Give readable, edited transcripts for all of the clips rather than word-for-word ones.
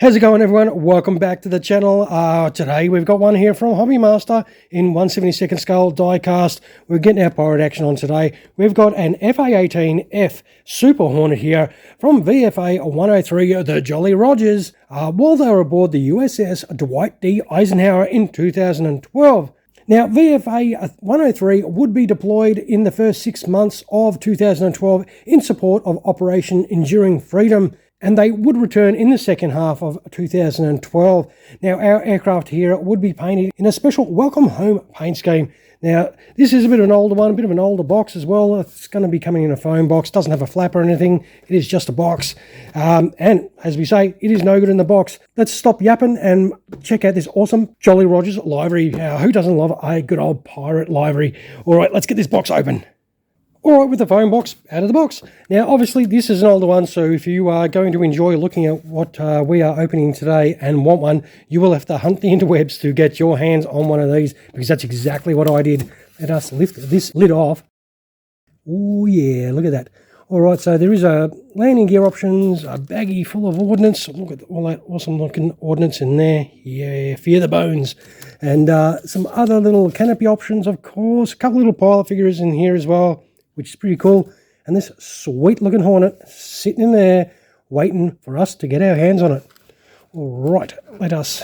How's it going, everyone? Welcome back to the channel. Today we've got one here from Hobby Master in 1/72nd scale diecast. We're getting our pirate action on today. We've got an FA-18F Super Hornet here from VFA-103, the Jolly Rogers, while they were aboard the USS Dwight D Eisenhower in 2012. Now, VFA-103 would be deployed in the first 6 months of 2012 in support of Operation Enduring Freedom, and they would return in the second half of 2012. Now, our aircraft here would be painted in a special welcome home paint scheme. Now, this is a bit of an older one, a bit of an older box as well. It's going to be coming in a foam box. Doesn't have a flap or anything. It is just a box. And as we say, it is no good in the box. Let's stop yapping and check out this awesome Jolly Rogers livery. Who doesn't love a good old pirate livery? All right, let's get this box open. All right, with the foam box out of the box. Now, obviously, this is an older one, so if you are going to enjoy looking at what we are opening today and want one, you will have to hunt the interwebs to get your hands on one of these, because that's exactly what I did. Let us lift this lid off. Oh, yeah, look at that. All right, so there is a landing gear options, a baggie full of ordnance. Look at all that awesome-looking ordnance in there. Yeah, fear the bones. And some other little canopy options, of course. A couple little pilot figures in here as well, which is pretty cool. And this sweet looking Hornet sitting in there waiting for us to get our hands on it. All right, let us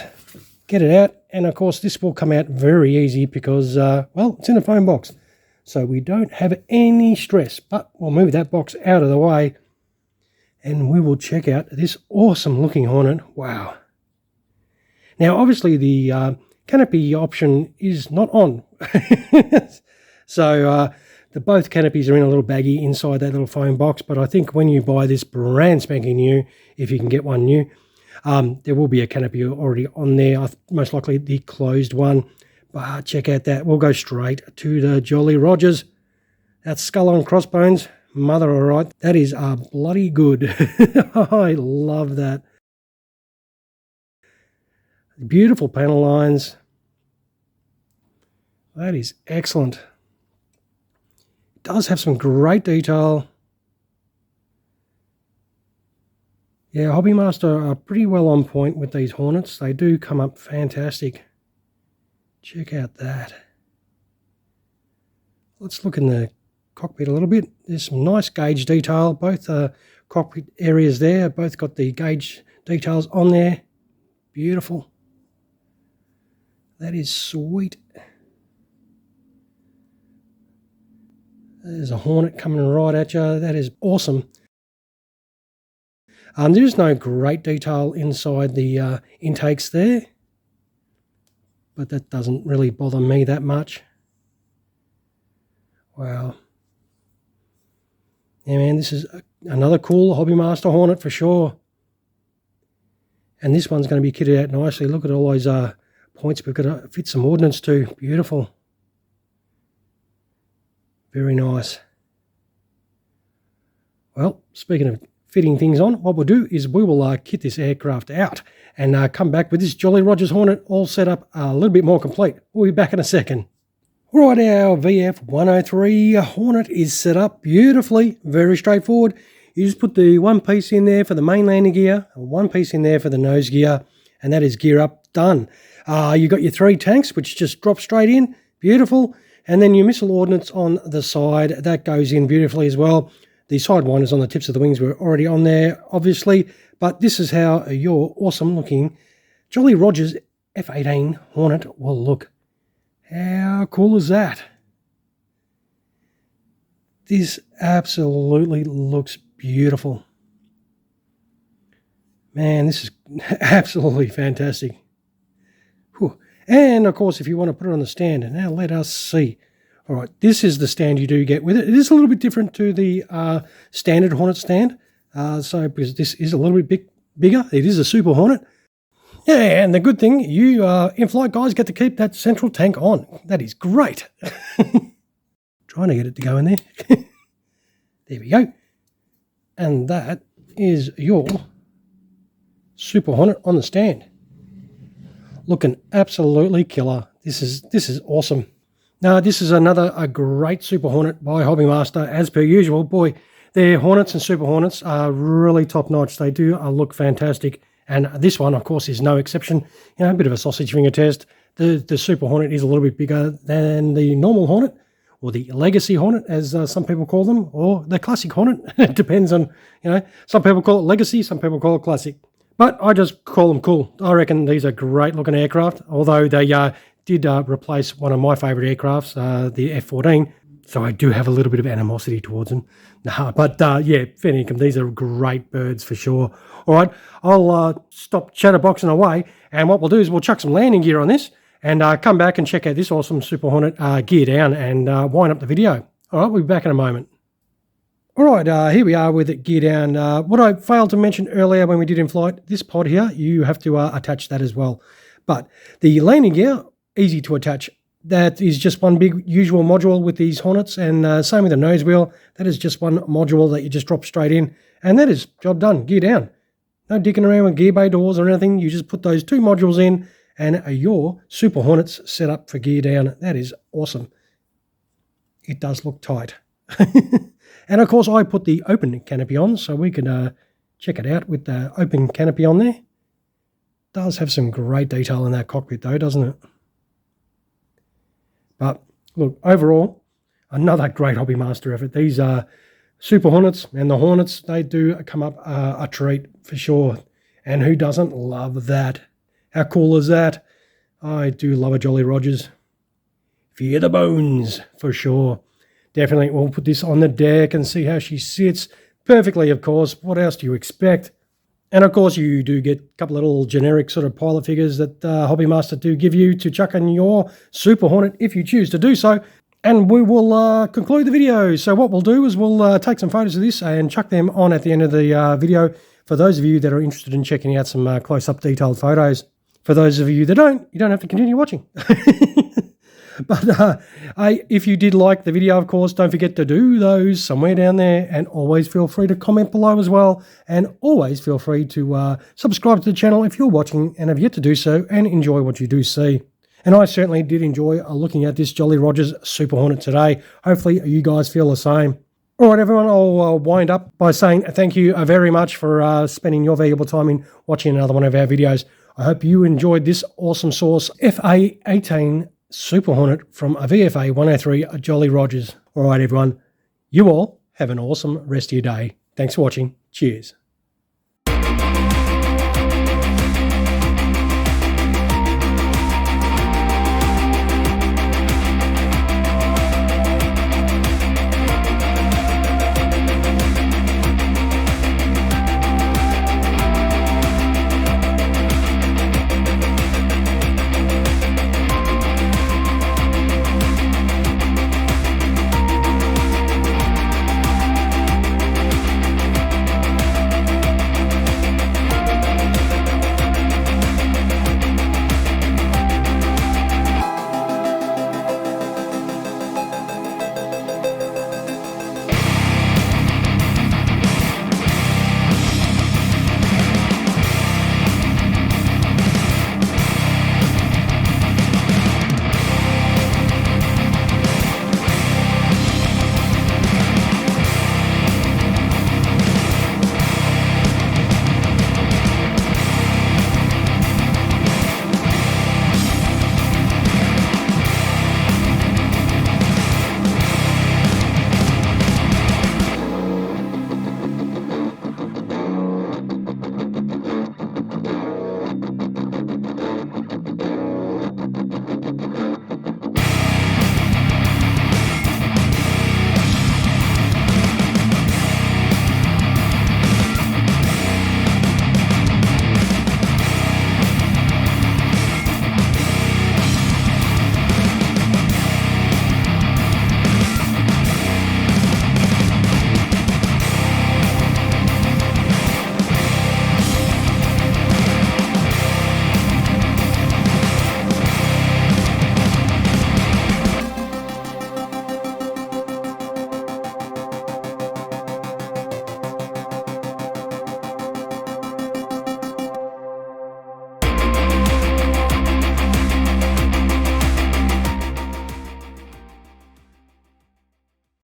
get it out. And of course, this will come out very easy because, well, it's in a foam box. So we don't have any stress, but we'll move that box out of the way and we will check out this awesome looking Hornet. Wow. Now, obviously the canopy option is not on. So, both canopies are in a little baggie inside that little foam box, but I think when you buy this brand spanking new, if you can get one new, there will be a canopy already on there, most likely the closed one. But check out that. We'll go straight to the Jolly Rogers. That's skull on crossbones. Mother, all right. That is bloody good. I love that. Beautiful panel lines. That is excellent. Does have some great detail. Yeah, Hobby Master are pretty well on point with these Hornets. They do come up fantastic. Check out that. Let's look in the cockpit a little bit. There's some nice gauge detail. Both cockpit areas there, both got the gauge details on there. Beautiful. That is sweet. There's a Hornet coming right at you. That is awesome. There's no great detail inside the intakes there, but that doesn't really bother me that much. Wow. Yeah, man, this is another cool Hobby Master Hornet for sure. And this one's going to be kitted out nicely. Look at all those points we've got to fit some ordnance to. Beautiful. Very nice. Well, speaking of fitting things on, what we'll do is we will kit this aircraft out and come back with this Jolly Rogers Hornet all set up a little bit more complete. We'll be back in a second. All right, our VF-103 Hornet is set up beautifully, very straightforward. You just put the one piece in there for the main landing gear, one piece in there for the nose gear, and that is gear up, done. You've got your 3 tanks, which just drop straight in, beautiful. And then your missile ordnance on the side, that goes in beautifully as well. The sidewinders on the tips of the wings were already on there, obviously. But this is how your awesome-looking Jolly Rogers F-18 Hornet will look. How cool is that? This absolutely looks beautiful. Man, this is absolutely fantastic. Whew. And, of course, if you want to put it on the stand, now let us see. All right, this is the stand you do get with it. It is a little bit different to the standard Hornet stand, because this is a little bit bigger. It is a Super Hornet. Yeah, and the good thing, you in-flight guys get to keep that central tank on. That is great. Trying to get it to go in there. There we go. And that is your Super Hornet on the stand. Looking absolutely killer. This is awesome. Now, this is a great Super Hornet by Hobby Master, as per usual. Boy, their Hornets and Super Hornets are really top notch. They do look fantastic. And this one, of course, is no exception. You know, a bit of a sausage finger test. The Super Hornet is a little bit bigger than the normal Hornet, or the Legacy Hornet, as some people call them, or the Classic Hornet. It depends on, you know, some people call it Legacy, some people call it Classic. But I just call them cool. I reckon these are great looking aircraft, although they did replace one of my favourite aircrafts, the F-14. So I do have a little bit of animosity towards them. Nah, but yeah, fair income. These are great birds for sure. All right, I'll stop chatterboxing away, and what we'll do is we'll chuck some landing gear on this and come back and check out this awesome Super Hornet gear down and wind up the video. All right, we'll be back in a moment. All right, here we are with it gear down. What I failed to mention earlier when we did in flight, this pod here, you have to attach that as well. But the landing gear, easy to attach. That is just one big usual module with these Hornets, and same with the nose wheel. That is just one module that you just drop straight in, and that is job done, gear down. No dicking around with gear bay doors or anything. You just put those two modules in, and your Super Hornet's set up for gear down. That is awesome. It does look tight. And of course, I put the open canopy on, so we can check it out with the open canopy on there. Does have some great detail in that cockpit though, doesn't it? But look, overall, another great Hobby Master effort. These Super Hornets and the Hornets, they do come up a treat for sure. And who doesn't love that? How cool is that? I do love a Jolly Rogers. Fear the bones, for sure. Definitely, we'll put this on the deck and see how she sits. Perfectly, of course. What else do you expect? And of course, you do get a couple of little generic sort of pilot figures that Hobby Master do give you to chuck in your Super Hornet if you choose to do so. And we will conclude the video. So what we'll do is we'll take some photos of this and chuck them on at the end of the video for those of you that are interested in checking out some close-up detailed photos. For those of you that don't, you don't have to continue watching. But if you did like the video, of course, don't forget to do those somewhere down there, and always feel free to comment below as well, and always feel free to subscribe to the channel if you're watching and have yet to do so and enjoy what you do see. And I certainly did enjoy looking at this Jolly Rogers Super Hornet today. Hopefully you guys feel the same. All right, everyone, I'll wind up by saying thank you very much for spending your valuable time in watching another one of our videos. I hope you enjoyed this awesome source FA-18 Super Hornet from a VFA-103 Jolly Rogers. All right, everyone, you all have an awesome rest of your day. Thanks for watching. Cheers.